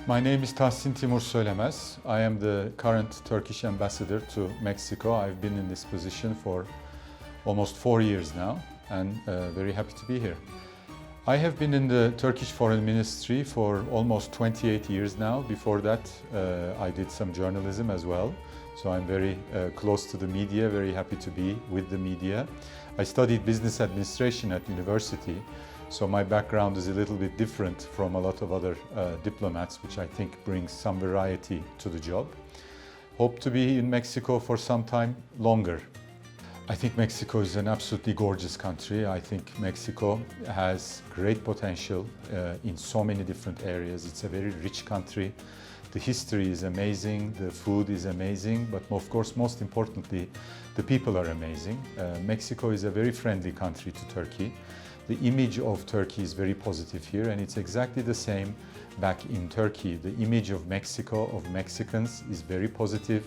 My name is Tahsin Timur Söylemez. I am the current Turkish ambassador to Mexico. I've been in this position for almost 4 years now and very happy to be here. I have been in the Turkish Foreign Ministry for almost 28 years now. Before that, I did some journalism as well. So I'm very close to the media, very happy to be with the media. I studied business administration at university. So my background is a little bit different from a lot of other diplomats, which I think brings some variety to the job. Hope to be in Mexico for some time longer. I think Mexico is an absolutely gorgeous country. I think Mexico has great potential in so many different areas. It's a very rich country. The history is amazing, the food is amazing, but of course, most importantly, the people are amazing. Mexico is a very friendly country to Turkey. The image of Turkey is very positive here, and it's exactly the same back in Turkey. The image of Mexico, of Mexicans, is very positive.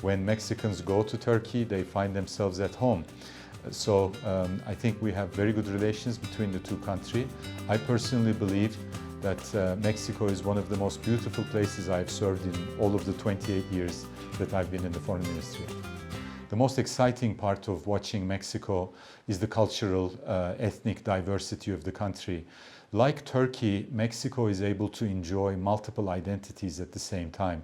When Mexicans go to Turkey, they find themselves at home. So I think we have very good relations between the two countries. I personally believe that Mexico is one of the most beautiful places I've served in all of the 28 years that I've been in the foreign ministry. The most exciting part of watching Mexico is the cultural, ethnic diversity of the country. Like Turkey, Mexico is able to enjoy multiple identities at the same time.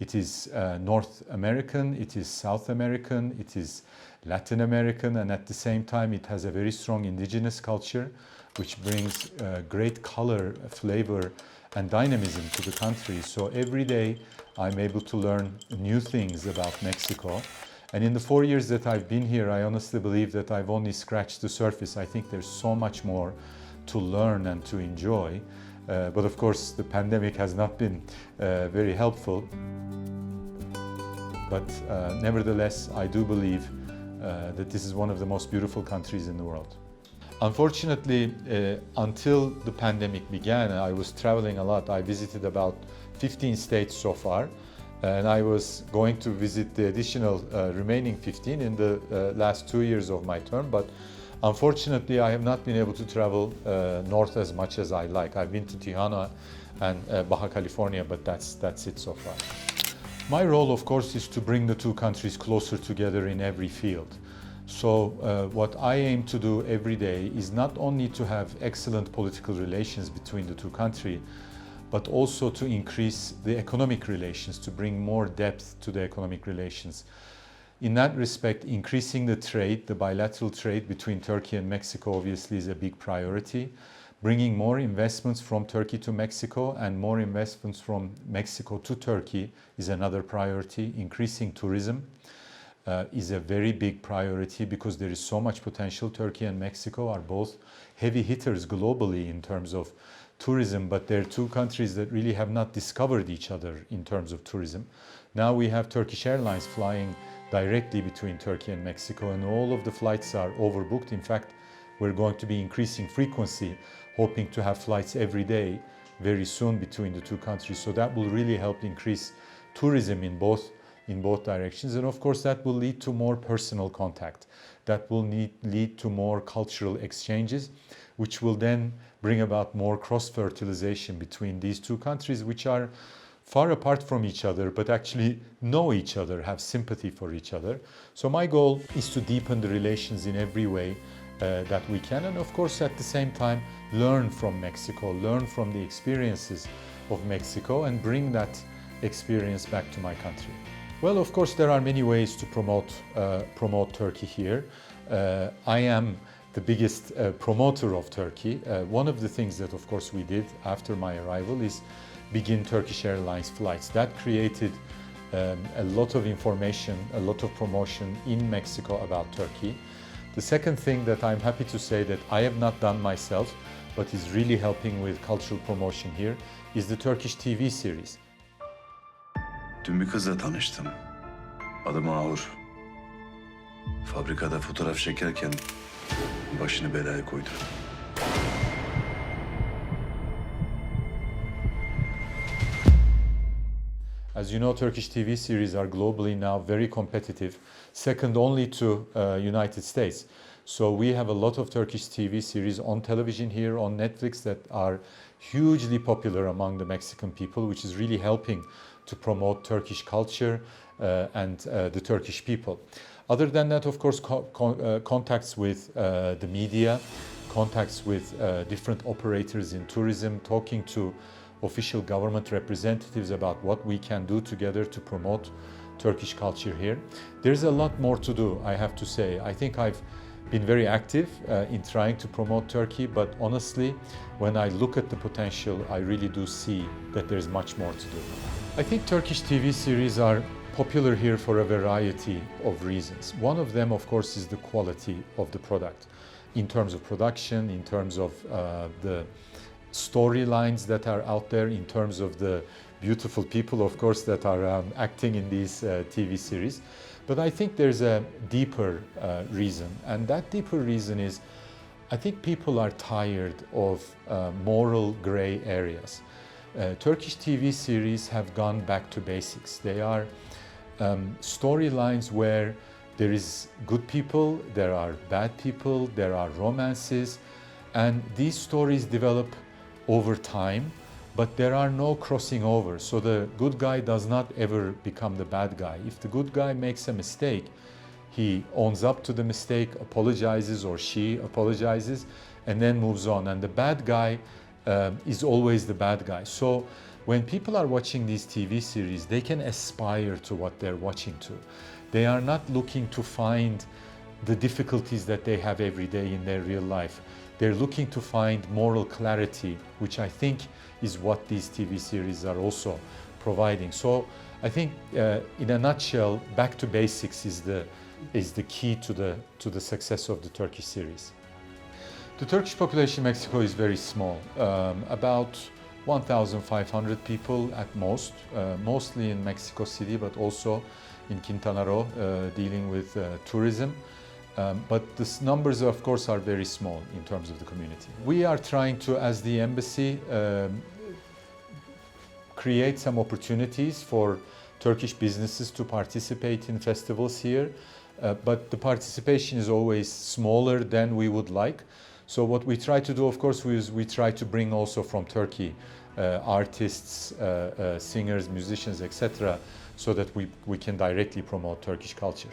It is North American, it is South American, it is Latin American, and at the same time it has a very strong indigenous culture, which brings great color, flavor, and dynamism to the country. So every day I'm able to learn new things about Mexico. And in the 4 years that I've been here, I honestly believe that I've only scratched the surface. I think there's so much more to learn and to enjoy. But of course, the pandemic has not been very helpful. But nevertheless, I do believe that this is one of the most beautiful countries in the world. Unfortunately, until the pandemic began, I was traveling a lot. I visited about 15 states so far. And I was going to visit the additional remaining 15 in the last 2 years of my term, but unfortunately I have not been able to travel north as much as I like. I've been to Tijuana and Baja California, but that's it so far. My role, of course, is to bring the two countries closer together in every field. So what I aim to do every day is not only to have excellent political relations between the two countries, but also to increase the economic relations, to bring more depth to the economic relations. In that respect, increasing the trade, the bilateral trade between Turkey and Mexico obviously is a big priority. Bringing more investments from Turkey to Mexico and more investments from Mexico to Turkey is another priority. Increasing tourism is a very big priority because there is so much potential. Turkey and Mexico are both heavy hitters globally in terms of tourism, but they're two countries that really have not discovered each other in terms of tourism. Now we have Turkish Airlines flying directly between Turkey and Mexico, and all of the flights are overbooked. In fact, we're going to be increasing frequency, hoping to have flights every day very soon between the two countries. So that will really help increase tourism in both directions. And of course, that will lead to more personal contact. That will lead to more cultural exchanges, which will then bring about more cross-fertilization between these two countries, which are far apart from each other, but actually know each other, have sympathy for each other. So my goal is to deepen the relations in every way that we can, and of course at the same time learn from Mexico, learn from the experiences of Mexico, and bring that experience back to my country. Well, of course there are many ways to promote Turkey here. I am the biggest promoter of Turkey. One of the things that of course we did after my arrival is begin Turkish Airlines flights. That created a lot of information, a lot of promotion in Mexico about Turkey. The second thing that I'm happy to say that I have not done myself, but is really helping with cultural promotion here, is the Turkish TV series. Dün bir kızla tanıştım. Adı Mahur. Fabrikada fotoğraf çekerken başını belaya koydu. As you know, Turkish TV series are globally now very competitive, second only to United States. So we have a lot of Turkish TV series on television here on Netflix that are hugely popular among the Mexican people, which is really helping to promote Turkish culture and the Turkish people. Other than that, of course, contacts with the media, contacts with different operators in tourism, talking to official government representatives about what we can do together to promote Turkish culture here. There's a lot more to do, I have to say. I think I've been very active in trying to promote Turkey, but honestly, when I look at the potential, I really do see that there's much more to do. I think Turkish TV series are popular here for a variety of reasons. One of them, of course, is the quality of the product in terms of production, in terms of the storylines that are out there, in terms of the beautiful people, of course, that are acting in these TV series. But I think there's a deeper reason, and that deeper reason is I think people are tired of moral gray areas. Turkish TV series have gone back to basics. They are storylines where there is good people, there are bad people, there are romances, and these stories develop over time, but there are no crossing over. So the good guy does not ever become the bad guy. If the good guy makes a mistake, he owns up to the mistake, apologizes, or she apologizes, and then moves on. And the bad guy is always the bad guy. So when people are watching these TV series, they can aspire to what they're watching to. They are not looking to find the difficulties that they have every day in their real life. They're looking to find moral clarity, which I think is what these TV series are also providing. So I think, in a nutshell, back to basics is the key to the success of the Turkish series. The Turkish population in Mexico is very small, about 1,500 people at most, mostly in Mexico City, but also in Quintana Roo, dealing with tourism. But the numbers, of course, are very small in terms of the community. We are trying to, as the embassy, create some opportunities for Turkish businesses to participate in festivals here, but the participation is always smaller than we would like. So what we try to do, of course, is we try to bring also from Turkey artists, singers, musicians, etc., so that we can directly promote Turkish culture.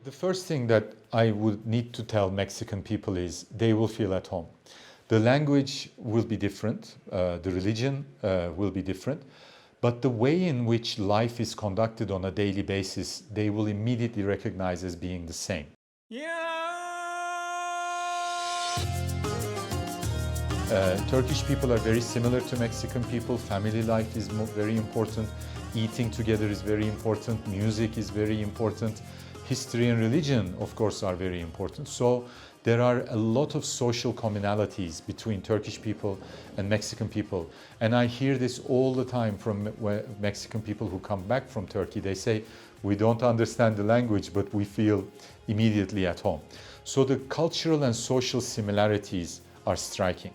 The first thing that I would need to tell Mexican people is they will feel at home. The language will be different, the religion will be different, but the way in which life is conducted on a daily basis, they will immediately recognize as being the same. Turkish people are very similar to Mexican people. Family life is very important. Eating together is very important. Music is very important. History and religion, of course, are very important. So there are a lot of social commonalities between Turkish people and Mexican people. And I hear this all the time from Mexican people who come back from Turkey. They say, we don't understand the language, but we feel immediately at home. So the cultural and social similarities are striking.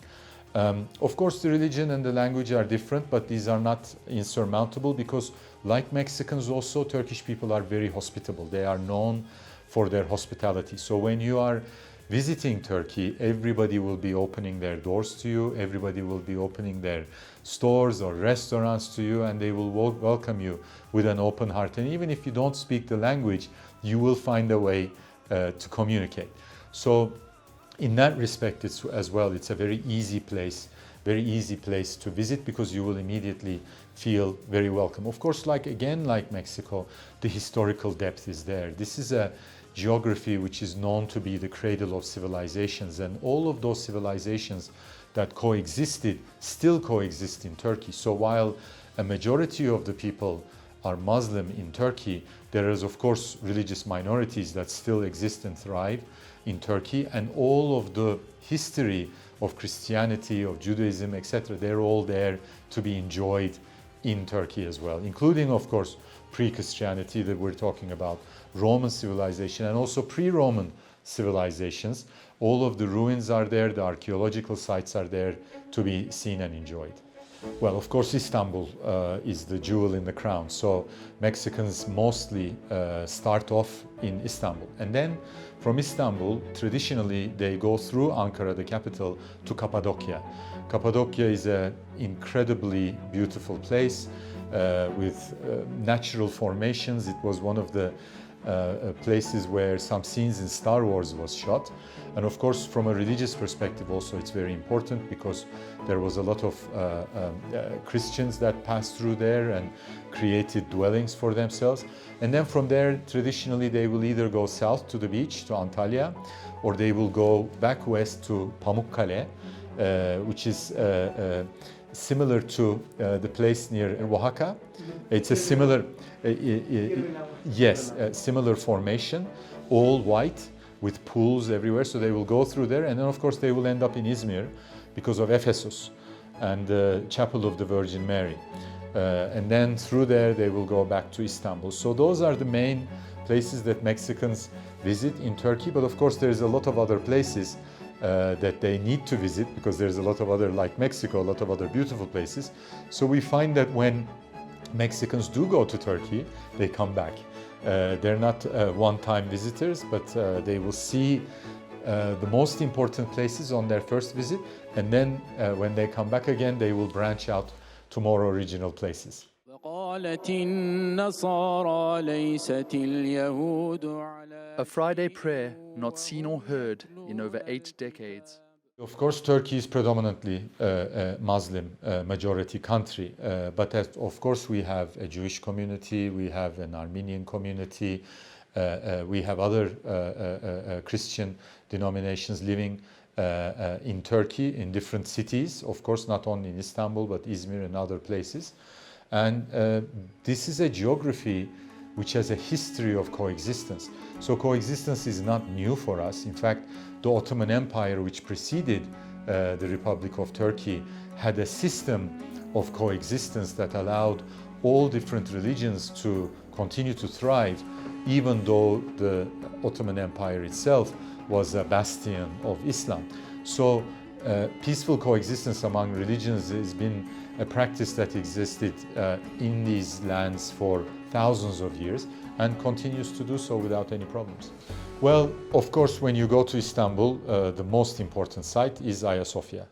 Of course, the religion and the language are different, but these are not insurmountable because, like Mexicans also, Turkish people are very hospitable. They are known for their hospitality. So when you are visiting Turkey, everybody will be opening their doors to you, everybody will be opening their stores or restaurants to you, and they will welcome you with an open heart. And even if you don't speak the language, you will find a way to communicate. So in that respect, it's a very easy place to visit because you will immediately feel very welcome. Of course, like Mexico, the historical depth is there. This is a geography which is known to be the cradle of civilizations, and all of those civilizations that coexisted still coexist in Turkey. So while a majority of the people are Muslim in Turkey, there is, of course, religious minorities that still exist and thrive in Turkey, and all of the history of Christianity, of Judaism, etc., they're all there to be enjoyed in Turkey as well, including, of course, pre-Christianity that we're talking about, Roman civilization, and also pre-Roman civilizations. All of the ruins are there, the archaeological sites are there to be seen and enjoyed. Well, of course, Istanbul is the jewel in the crown. So Mexicans mostly start off in Istanbul. And then from Istanbul, traditionally, they go through Ankara, the capital, to Cappadocia. Cappadocia is an incredibly beautiful place with natural formations. It was one of the places where some scenes in Star Wars was shot. And of course, from a religious perspective also, it's very important because there was a lot of Christians that passed through there and created dwellings for themselves. And then from there, traditionally, they will either go south to the beach, to Antalya, or they will go back west to Pamukkale, which is similar to the place near Oaxaca. It's a similar, yes, similar formation, all white with pools everywhere. So they will go through there, and then of course they will end up in Izmir because of Ephesus and the Chapel of the Virgin Mary. And then through there they will go back to Istanbul. So those are the main places that Mexicans visit in Turkey. But of course there's a lot of other places that they need to visit because there's a lot of other, like Mexico, a lot of other beautiful places. So we find that when Mexicans do go to Turkey, they come back. They're not one-time visitors, but they will see the most important places on their first visit, and then when they come back again, they will branch out to more original places. A Friday prayer not seen or heard in over 8 decades. Of course, Turkey is predominantly a Muslim majority country, but of course we have a Jewish community, we have an Armenian community, we have other Christian denominations living in Turkey in different cities, of course not only in Istanbul but Izmir and other places. And this is a geography which has a history of coexistence. So coexistence is not new for us. In fact, the Ottoman Empire, which preceded the Republic of Turkey, had a system of coexistence that allowed all different religions to continue to thrive, even though the Ottoman Empire itself was a bastion of Islam. So peaceful coexistence among religions has been a practice that existed in these lands for thousands of years and continues to do so without any problems. Well, of course, when you go to Istanbul, the most important site is Hagia Sophia.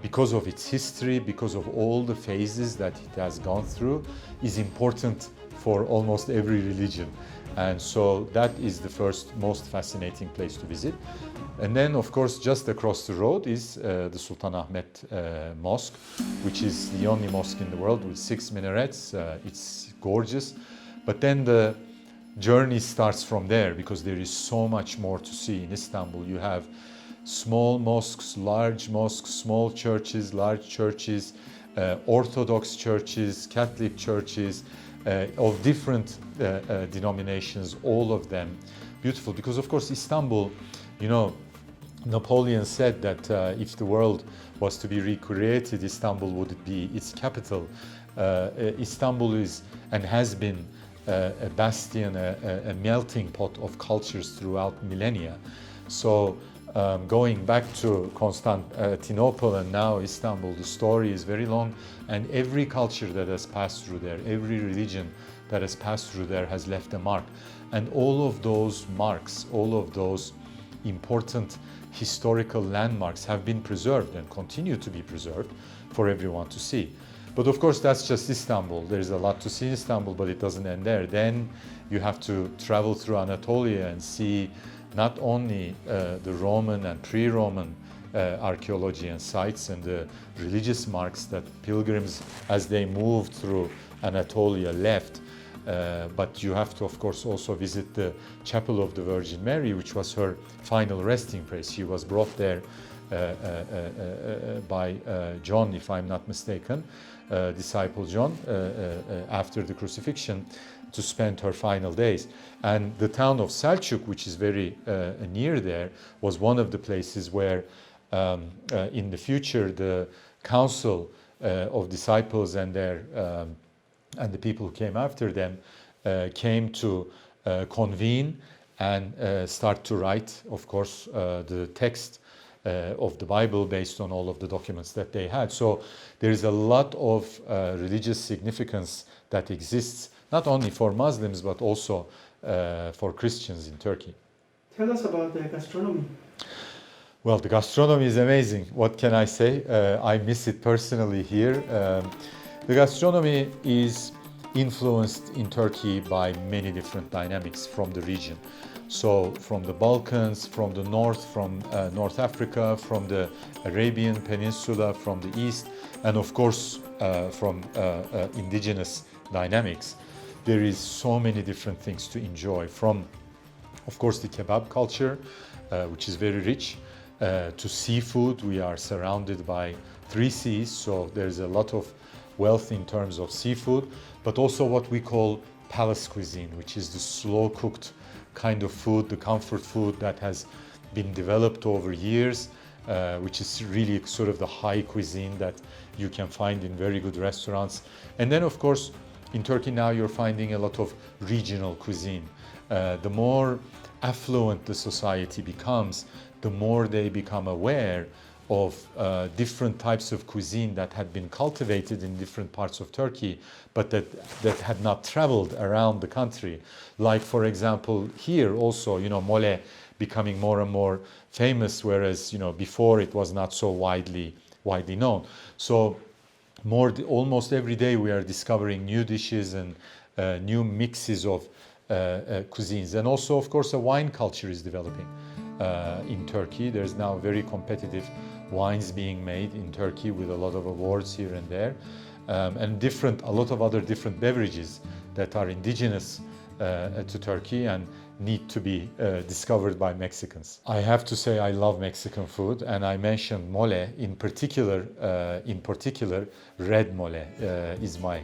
Because of its history, because of all the phases that it has gone through, is important for almost every religion. And so that is the first most fascinating place to visit. And then, of course, just across the road is the Sultanahmet Mosque, which is the only mosque in the world with 6 minarets. It's gorgeous. But then the journey starts from there because there is so much more to see in Istanbul. You have small mosques, small churches, large churches, Orthodox churches, Catholic churches, of different denominations, all of them beautiful. Because of course Istanbul, you know, Napoleon said that if the world was to be recreated, Istanbul would be its capital. Istanbul is and has been a bastion, a melting pot of cultures throughout millennia. So going back to Constantinople and now Istanbul, the story is very long, and every culture that has passed through there, every religion that has passed through there has left a mark. And all of those marks, all of those important historical landmarks have been preserved and continue to be preserved for everyone to see. But of course, that's just Istanbul. There's a lot to see in Istanbul, but it doesn't end there. Then you have to travel through Anatolia and see not only the Roman and pre-Roman archaeology and sites and the religious marks that pilgrims, as they moved through Anatolia, left, but you have to, of course, also visit the Chapel of the Virgin Mary, which was her final resting place. She was brought there by John, if I'm not mistaken, disciple John, after the crucifixion, to spend her final days. And the town of Selçuk, which is very near there, was one of the places where in the future the council of disciples and the people who came after them came to convene and start to write, of course, the text of the Bible based on all of the documents that they had. So there is a lot of religious significance that exists, not only for Muslims, but also for Christians in Turkey. Tell us about the gastronomy. Well, the gastronomy is amazing. What can I say? I miss it personally here. The gastronomy is influenced in Turkey by many different dynamics from the region. So from the Balkans, from the north, from North Africa, from the Arabian Peninsula, from the east, and of course from indigenous dynamics. There is so many different things to enjoy, from of course the kebab culture, which is very rich, to seafood. We are surrounded by 3 seas, so there's a lot of wealth in terms of seafood, but also what we call palace cuisine, which is the slow cooked kind of food, the comfort food that has been developed over years, which is really sort of the high cuisine that you can find in very good restaurants. And then of course in Turkey now you're finding a lot of regional cuisine. The more affluent the society becomes, the more they become aware of different types of cuisine that had been cultivated in different parts of Turkey, but that had not traveled around the country. Like, for example, here also, mole becoming more and more famous, whereas, before it was not so widely known. So almost every day we are discovering new dishes and new mixes of cuisines. And also, of course, a wine culture is developing in Turkey. There's now very competitive wines being made in Turkey with a lot of awards here and there, and a lot of other different beverages that are indigenous to Turkey and need to be discovered by Mexicans. I have to say I love Mexican food, and I mentioned mole in particular. Red mole is my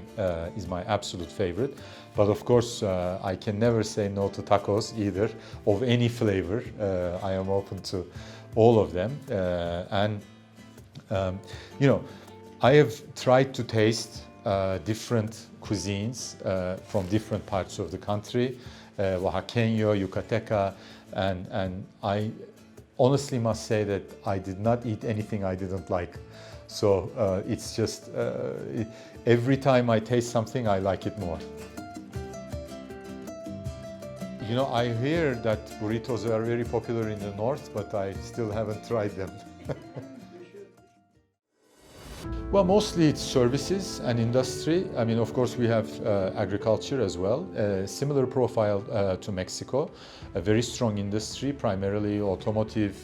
absolute favorite. But of course, I can never say no to tacos either, of any flavor. I am open to all of them, I have tried to taste different cuisines from different parts of the country, Oaxaqueño, Yucateca, and I honestly must say that I did not eat anything I didn't like. So it's just every time I taste something, I like it more. I hear that burritos are very popular in the north, but I still haven't tried them. Well, mostly it's services and industry. I mean, of course, we have agriculture as well. Similar profile to Mexico. A very strong industry, primarily automotive,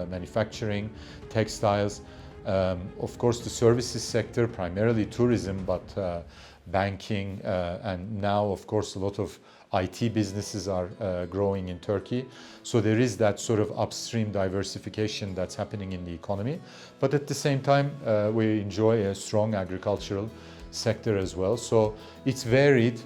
manufacturing, textiles. Of course, the services sector, primarily tourism, but banking, and now, of course, a lot of IT businesses are growing in Turkey. So there is that sort of upstream diversification that's happening in the economy. But at the same time, we enjoy a strong agricultural sector as well. So it's varied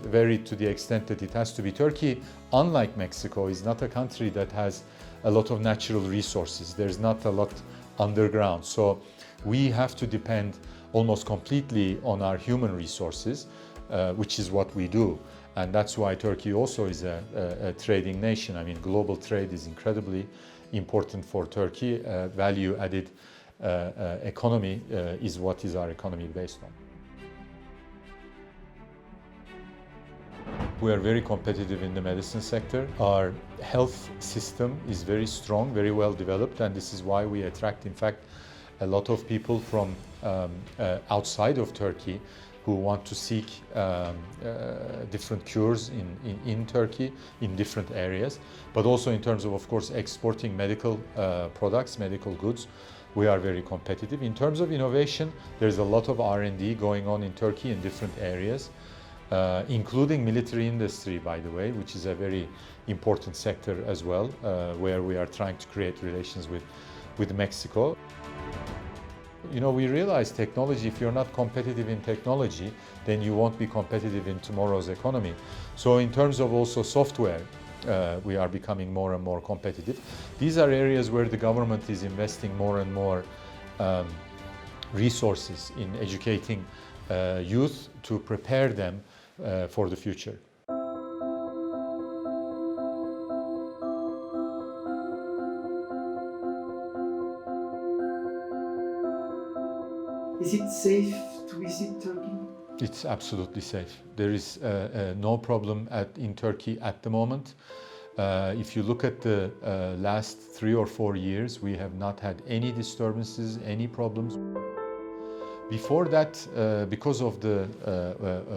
to the extent that it has to be. Turkey, unlike Mexico, is not a country that has a lot of natural resources. There's not a lot underground. So we have to depend almost completely on our human resources, which is what we do. And that's why Turkey also is a trading nation. I mean, global trade is incredibly important for Turkey. Value-added economy is what is our economy based on. We are very competitive in the medicine sector. Our health system is very strong, very well developed, and this is why we attract, in fact, a lot of people from outside of Turkey who want to seek different cures in Turkey, in different areas, but also in terms of course, exporting medical products, medical goods. We are very competitive. In terms of innovation, there's a lot of R&D going on in Turkey in different areas, including military industry, by the way, which is a very important sector as well, where we are trying to create relations with Mexico. We realize technology, if you're not competitive in technology, then you won't be competitive in tomorrow's economy. So in terms of also software, we are becoming more and more competitive. These are areas where the government is investing more and more resources in educating youth to prepare them for the future. Is it safe to visit Turkey? It's absolutely safe. There is no problem in Turkey at the moment. If you look at the last 3 or 4 years, we have not had any disturbances, any problems. Before that, because of the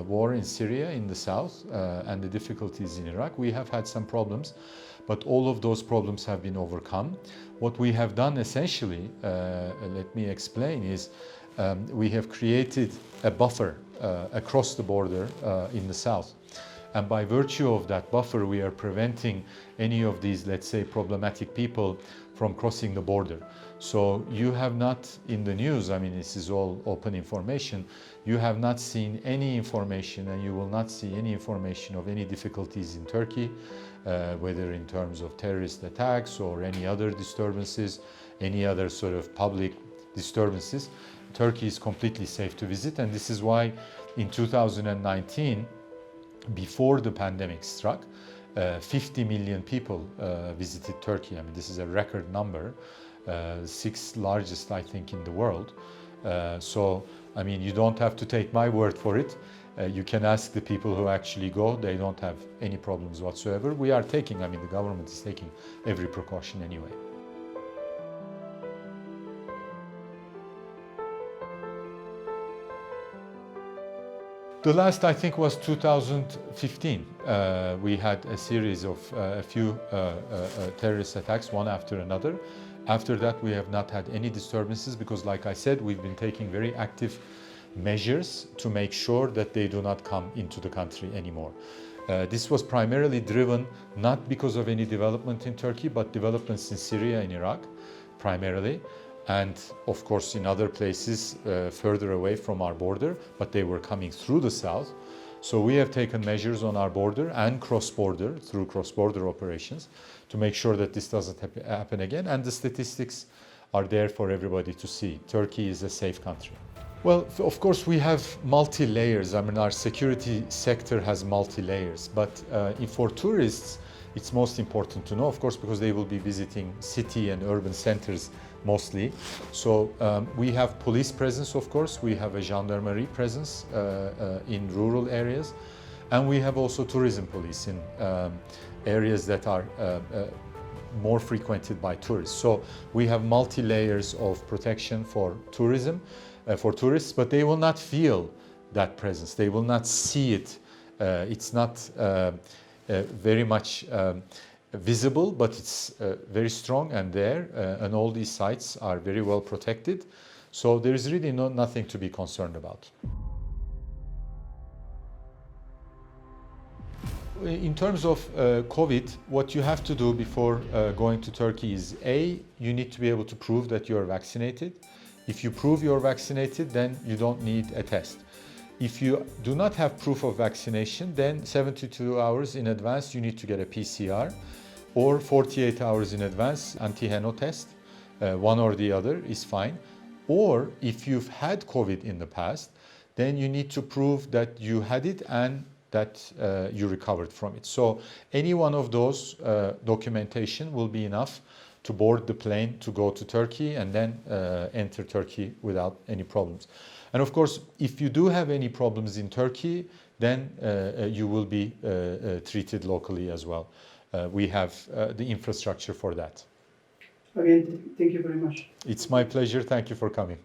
war in Syria in the south and the difficulties in Iraq, we have had some problems, but all of those problems have been overcome. What we have done essentially, let me explain, is we have created a buffer across the border in the south. And by virtue of that buffer, we are preventing any of these, let's say, problematic people from crossing the border. So you have not, in the news, I mean, this is all open information, you have not seen any information, and you will not see any information of any difficulties in Turkey, whether in terms of terrorist attacks or any other disturbances, any other sort of public disturbances. Turkey is completely safe to visit, and this is why in 2019, before the pandemic struck, 50 million people visited Turkey. I mean, this is a record number, 6th largest, I think, in the world. So, I mean, you don't have to take my word for it. You can ask the people who actually go. They don't have any problems whatsoever. We are taking, I mean, the government is taking every precaution anyway. The last, I think, was 2015. We had a series of a few terrorist attacks, one after another. After that, we have not had any disturbances because, like I said, we've been taking very active measures to make sure that they do not come into the country anymore. This was primarily driven not because of any development in Turkey, but developments in Syria and Iraq, primarily. And of course in other places further away from our border, but they were coming through the south. So we have taken measures on our border and cross-border, through cross-border operations, to make sure that this doesn't happen again. And the statistics are there for everybody to see. Turkey is a safe country. Well, of course, we have multi-layers. I mean, our security sector has multi-layers. But for tourists, it's most important to know, of course, because they will be visiting city and urban centers mostly. So we have police presence, of course. We have a gendarmerie presence in rural areas. And we have also tourism police in areas that are more frequented by tourists. So we have multi-layers of protection for tourism, for tourists, but they will not feel that presence. They will not see it. It's not very much visible, but it's very strong and there, and all these sites are very well protected. So there is really nothing to be concerned about. In terms of COVID, what you have to do before going to Turkey is A, you need to be able to prove that you are vaccinated. If you prove you're vaccinated, then you don't need a test. If you do not have proof of vaccination, then 72 hours in advance you need to get a PCR, or 48 hours in advance antigen test. One or the other is fine. Or if you've had COVID in the past, then you need to prove that you had it and that you recovered from it. So any one of those documentation will be enough to board the plane to go to Turkey and then enter Turkey without any problems. And of course, if you do have any problems in Turkey, then you will be treated locally as well. We have the infrastructure for that. Again, thank you very much. It's my pleasure. Thank you for coming.